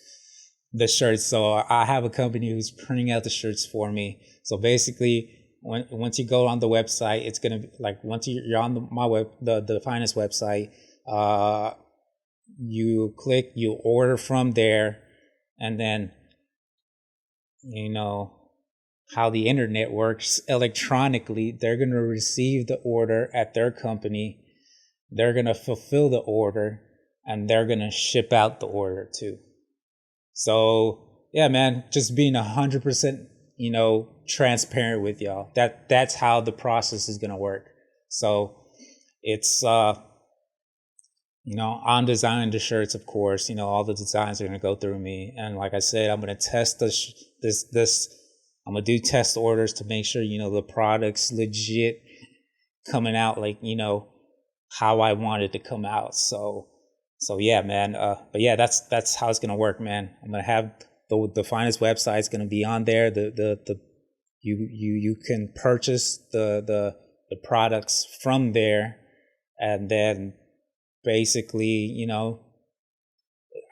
B: So I have a company who's printing out the shirts for me. So basically, once you go on the website, it's gonna be once you're on the Defynest website. You click, you order from there, and then how the internet works electronically. They're going to receive the order at their company. They're going to fulfill the order, and they're going to ship out the order too. So yeah, man, just being 100%, transparent with y'all. That's how the process is going to work. So it's, I'm designing the shirts, of course. All the designs are going to go through me. And like I said, I'm going to test this. I'm going to do test orders to make sure, the product's legit coming out how I want it to come out. So yeah, man. But yeah, that's how it's going to work, man. I'm going to have the Defynest website is going to be on there. You can purchase the products from there, and then basically,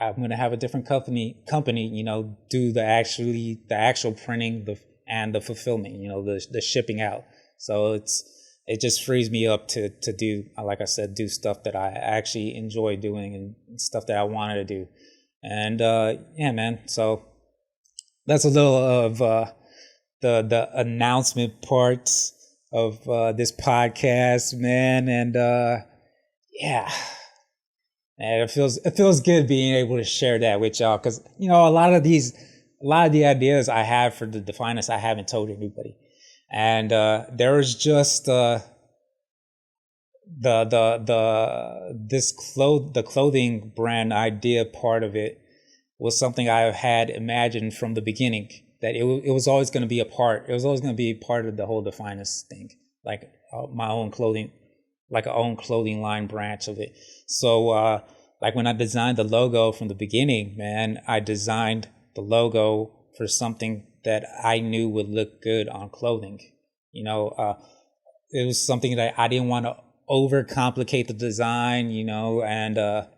B: I'm going to have a different company, do the actual printing and the fulfillment, the shipping out. So it just frees me up to do, like I said, do stuff that I actually enjoy doing and stuff that I wanted to do. And yeah, man. So that's a little of the announcement parts of this podcast, man. And yeah, and it feels good being able to share that with y'all, because a lot of the ideas I have for the Defynest I haven't told anybody, and there was just the clothing brand idea part of it was something I had imagined from the beginning, that it was always going to be a part. It was always going to be part of the whole Defynest thing, like my own clothing, like a own clothing line branch of it. So like when I designed the logo from the beginning, man, I designed the logo for something that I knew would look good on clothing. It was something that I didn't want to overcomplicate the design, and I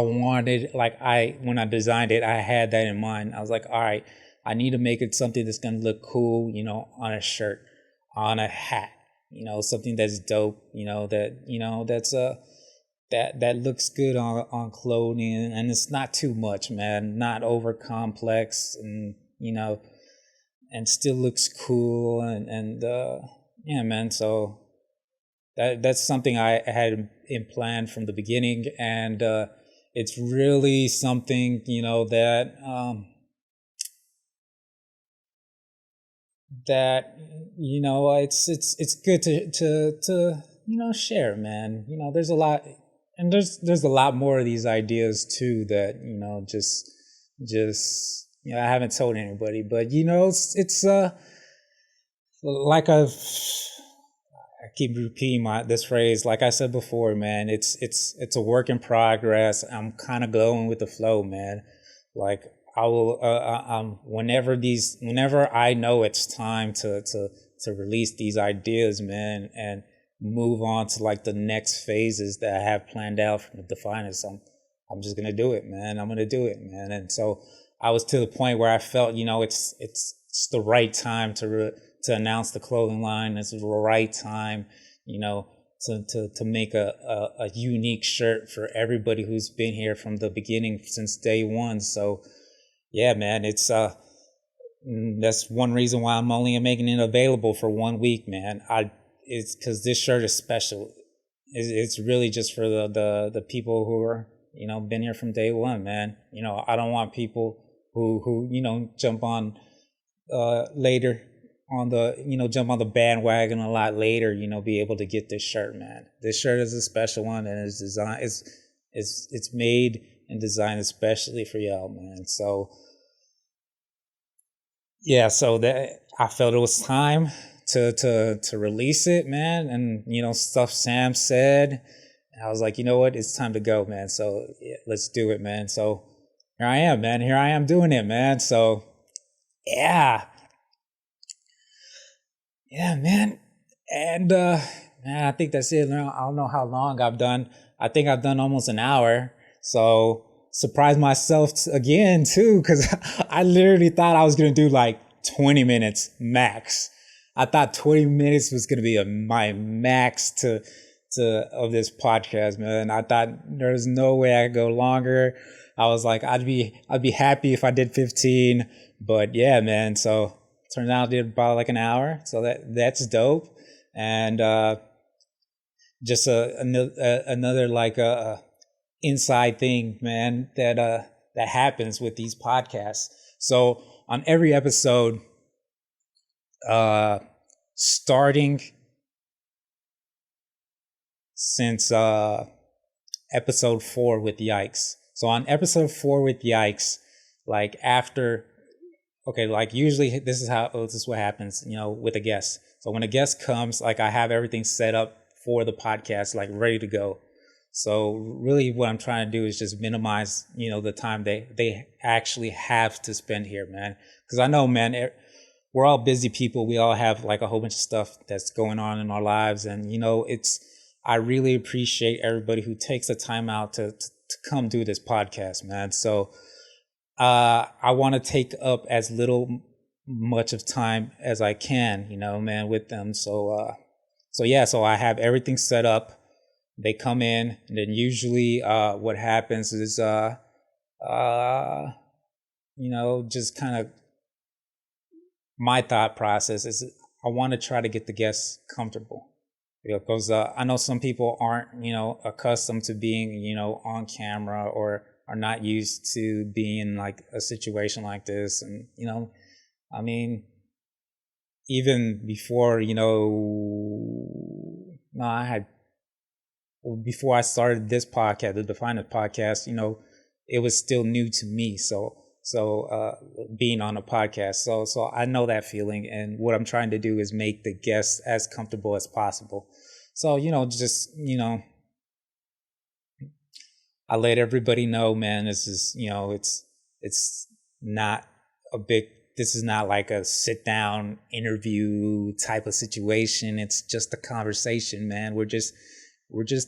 B: wanted, when I designed it, I had that in mind. I was like, all right, I need to make it something that's going to look cool, on a shirt, on a hat, something that's dope, that's that looks good on clothing, and it's not too much, man, not over complex, and and still looks cool, and yeah, man. So that's something I had in plan from the beginning, and it's really something that it's good to share, man. There's a lot, and there's a lot more of these ideas too that just I haven't told anybody, but it's like I keep repeating this phrase, like I said before, man. It's a work in progress. I'm kind of going with the flow, man. Like I will, whenever I know it's time to release these ideas, man, and move on to like the next phases that I have planned out from the Defynest, I'm just gonna do it, man. I'm gonna do it, man. And so I was to the point where I felt, it's the right time to announce the clothing line. It's the right time, to make a unique shirt for everybody who's been here from the beginning, since day one. So yeah, man, it's that's one reason why I'm only making it available for 1 week, man. It's because this shirt is special. It's really just for the people who are been here from day one, man. I don't want people who jump on later on the jump on the bandwagon a lot later, be able to get this shirt, man. This shirt is a special one, and it's designed, it's made and designed especially for y'all, man. So yeah, so that I felt it was time to release it, man. And stuff Sam said, I was like, you know what, it's time to go, man. So yeah, let's do it, man. So here I am, man. Here I am doing it, man. So yeah, man. And man, I think that's it. I don't know how long I've done. I think I've done almost an hour. So surprised myself again too, because I literally thought I was gonna do like 20 minutes max. I thought 20 minutes was gonna be my max of this podcast, man. I thought there's no way I could go longer. I was like, I'd be happy if I did 15, but yeah, man. So turns out I did about like an hour, so that's dope. And just another like inside thing, man, that happens with these podcasts. So on every episode, starting since episode 4 with Yikes. So on episode 4 with Yikes, like after, okay, like usually this is what happens, with a guest. So when a guest comes, like I have everything set up for the podcast, like ready to go. So really what I'm trying to do is just minimize, the time they actually have to spend here, man. Because I know, man, we're all busy people. We all have like a whole bunch of stuff that's going on in our lives. And, I really appreciate everybody who takes the time out to come do this podcast, man. So I want to take up as much of time as I can, man, with them. So so I have everything set up. They come in, and then usually what happens is just kind of my thought process is I want to try to get the guests comfortable. Because I know some people aren't, accustomed to being, on camera, or are not used to being in like a situation like this. And, I mean, even before, before I started this podcast, the Defynest Podcast, it was still new to me. So being on a podcast, so I know that feeling, and what I'm trying to do is make the guests as comfortable as possible. So I let everybody know, man, this is it's not this is not like a sit down interview type of situation. It's just a conversation, man. We're just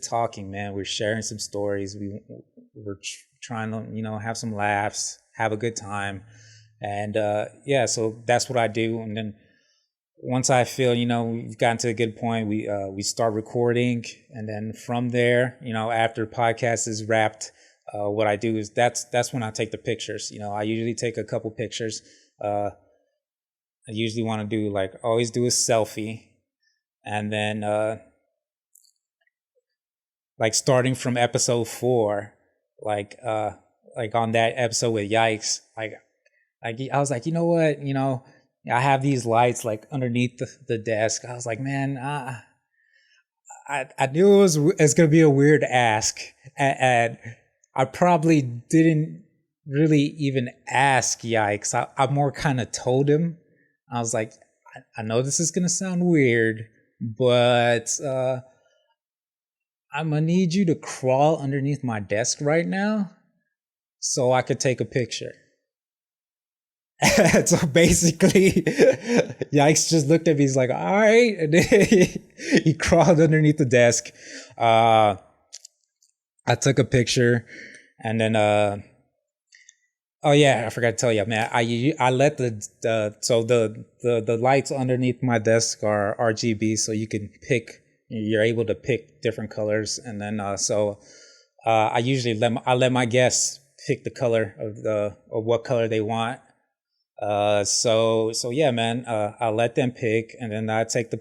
B: talking, man. We're sharing some stories. We're trying to have some laughs, have a good time. And so that's what I do. And then once I feel we've gotten to a good point, we start recording. And then from there, after the podcast is wrapped, what I do is that's when I take the pictures. I usually take a couple pictures. I usually want to do always do a selfie, and then starting from episode 4, on that episode with Yikes, I was like, you know what, I have these lights underneath the desk. I was like, man, I knew it's gonna be a weird ask, and I probably didn't really even ask Yikes. I more kind of told him. I was like, I know this is gonna sound weird, but I'm gonna need you to crawl underneath my desk right now so I could take a picture. So basically, Yikes just looked at me. He's like, all right. And then he crawled underneath the desk. I took a picture, and then oh yeah, I forgot to tell you, man. I let the lights underneath my desk are RGB, so you can pick. You're able to pick different colors, and then I usually let my guests pick the color of what color they want. So yeah, man. I let them pick, and then I take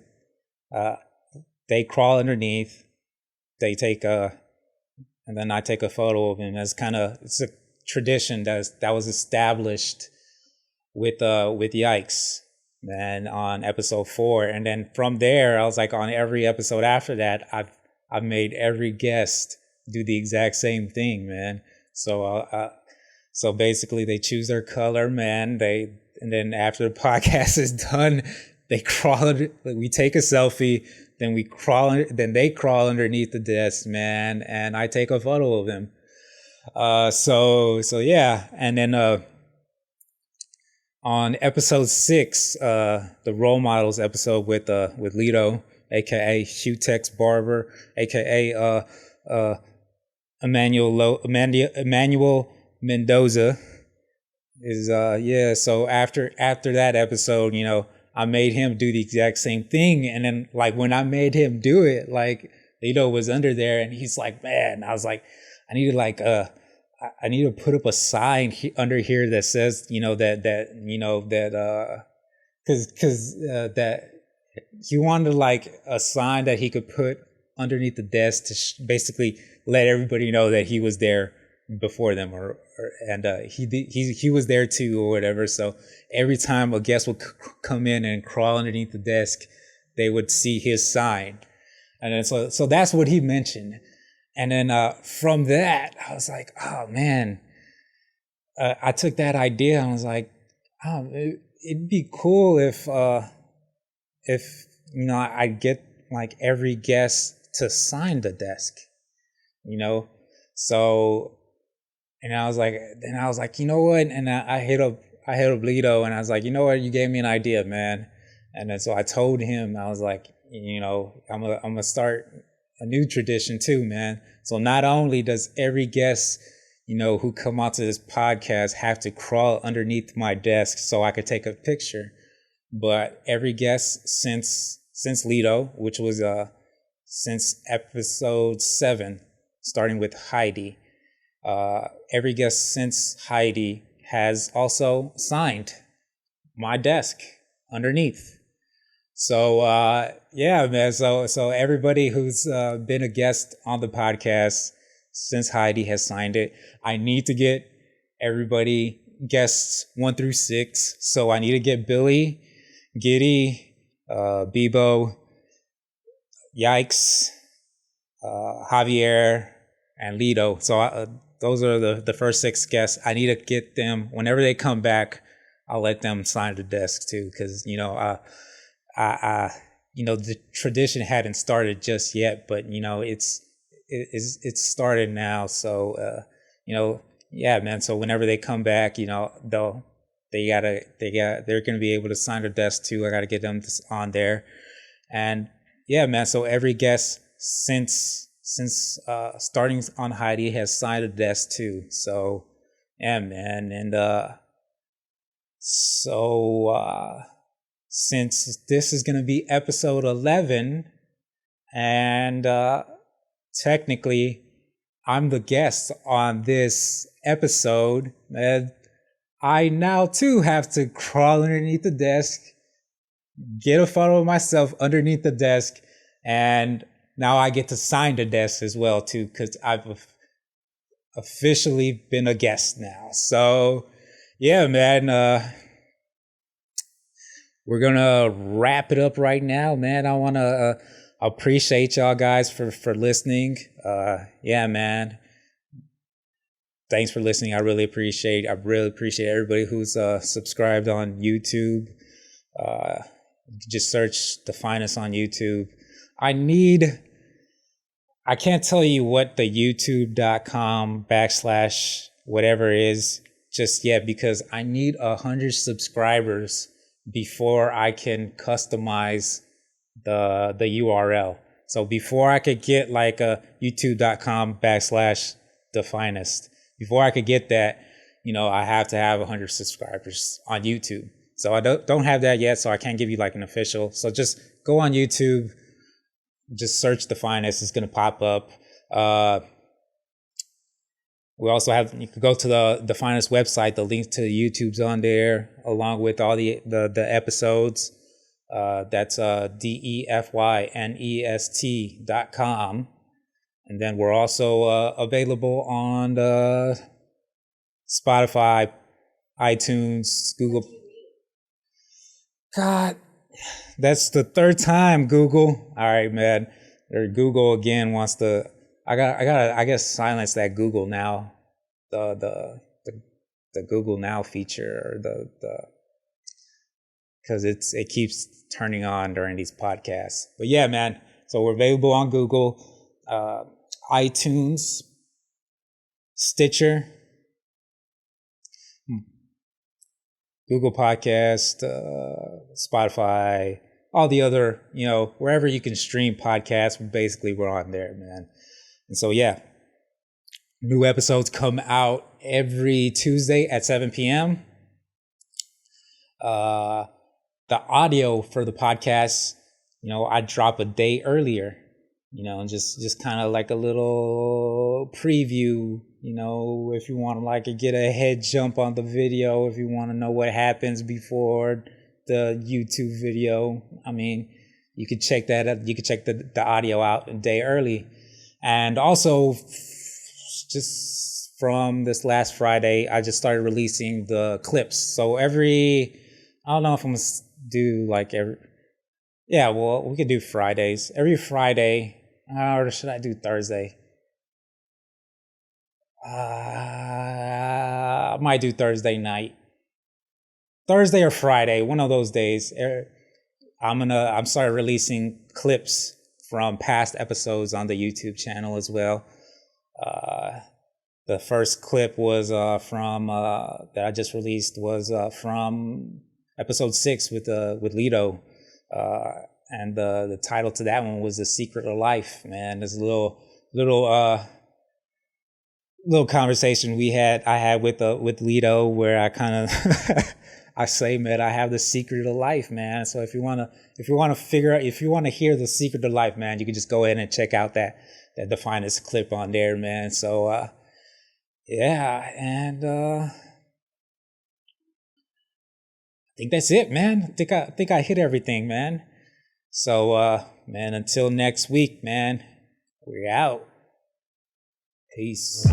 B: they crawl underneath. They take and then I take a photo of them. It's a tradition that was established with Yikes, man, on episode 4, and then from there I was like, on every episode after that, I've made every guest do the exact same thing, man. So basically they choose their color, man. And then after the podcast is done, they crawl. We take a selfie, then they crawl underneath the desk, man, and I take a photo of them. So yeah, and then on episode 6, the role models episode with Lito, aka Hugh Tex Barber, aka Emmanuel Mendoza, is so after that episode, I made him do the exact same thing, and then when I made him do it, Lito was under there, and he's like, man, I was like, I need to put up a sign under here that says, that he wanted a sign that he could put underneath the desk to basically let everybody know that he was there before them, and he was there too, or whatever. So every time a guest would come in and crawl underneath the desk, they would see his sign, and then so that's what he mentioned. And then from that, I was like, oh man, I took that idea and I was like, oh, it'd be cool if I get every guest to sign the desk, so. And I was like, you know what? And I hit up Lito, and I was like, you know what? You gave me an idea, man. And then so I told him, I was like, I'm gonna start a new tradition too, man. So not only does every guest, who come onto this podcast have to crawl underneath my desk so I could take a picture, but every guest since since Lido, which was since episode 7, starting with Heidi. Every guest since Heidi has also signed my desk underneath. So yeah, man. So everybody who's been a guest on the podcast since Heidi has signed it. I need to get everybody guests 1 through 6. So I need to get Billy, Giddy, Bebo, Yikes, Javier, and Lido. So those are the first 6 guests. I need to get them whenever they come back. I'll let them sign the desk too, because the tradition hadn't started just yet, but it's started now. So yeah, man. So whenever they come back, they're gonna be able to sign their desk too. I gotta get them on there, and yeah, man. So every guest since starting on Heidi has signed a desk too. So yeah, man, and since this is gonna be episode 11, and technically I'm the guest on this episode, and I now too have to crawl underneath the desk, get a photo of myself underneath the desk, and now I get to sign the desk as well too, because I've officially been a guest now. So yeah, man, we're gonna wrap it up right now, man. I wanna appreciate y'all guys for listening. Yeah, man. Thanks for listening. I really appreciate everybody who's subscribed on YouTube. Just search Defynest on YouTube. I can't tell you what the youtube.com/whatever is just yet, because I need 100 subscribers before I can customize the URL. So before I could get like a youtube.com/Defynest, before I could get that, I have to have 100 subscribers on YouTube. So I don't have that yet, so I can't give you like an official. So just go on YouTube, just search Defynest, it's gonna pop up. We also you can go to the Defynest website. The link to YouTube's on there, along with all the episodes. That's defynest.com. And then we're also available on Spotify, iTunes, Google. God, that's the 3rd time, Google. All right, man. Google again wants to. I guess silence that Google Now, the Google Now feature, or because it keeps turning on during these podcasts. But yeah, man. So we're available on Google, iTunes, Stitcher, Google Podcast, Spotify, all the other, wherever you can stream podcasts. Basically, we're on there, man. And so, yeah, new episodes come out every Tuesday at 7 p.m. The audio for the podcast, I drop a day earlier, and just kind of like a little preview, if you want to like get a head jump on the video, if you want to know what happens before the YouTube video. I mean, you could check that out. You could check the audio out a day early. And also, just from this last Friday, I just started releasing the clips. So I don't know if I'm going to do like we could do Fridays. Every Friday, or should I do Thursday? I might do Thursday night. Thursday or Friday, one of those days. I'm started releasing clips from past episodes on the YouTube channel as well. The first clip was from that I just released was from episode 6 with Lido, and the title to that one was "The Secret of Life." Man, there's a little conversation I had with Lido, where I kind of I say, man, I have the secret of life, man. So if you want to figure out, if you want to hear the secret of life, man, you can just go ahead and check out that Defynest clip on there, man. So, yeah. And, I think that's it, man. I think I hit everything, man. So, man, until next week, man, we're out. Peace.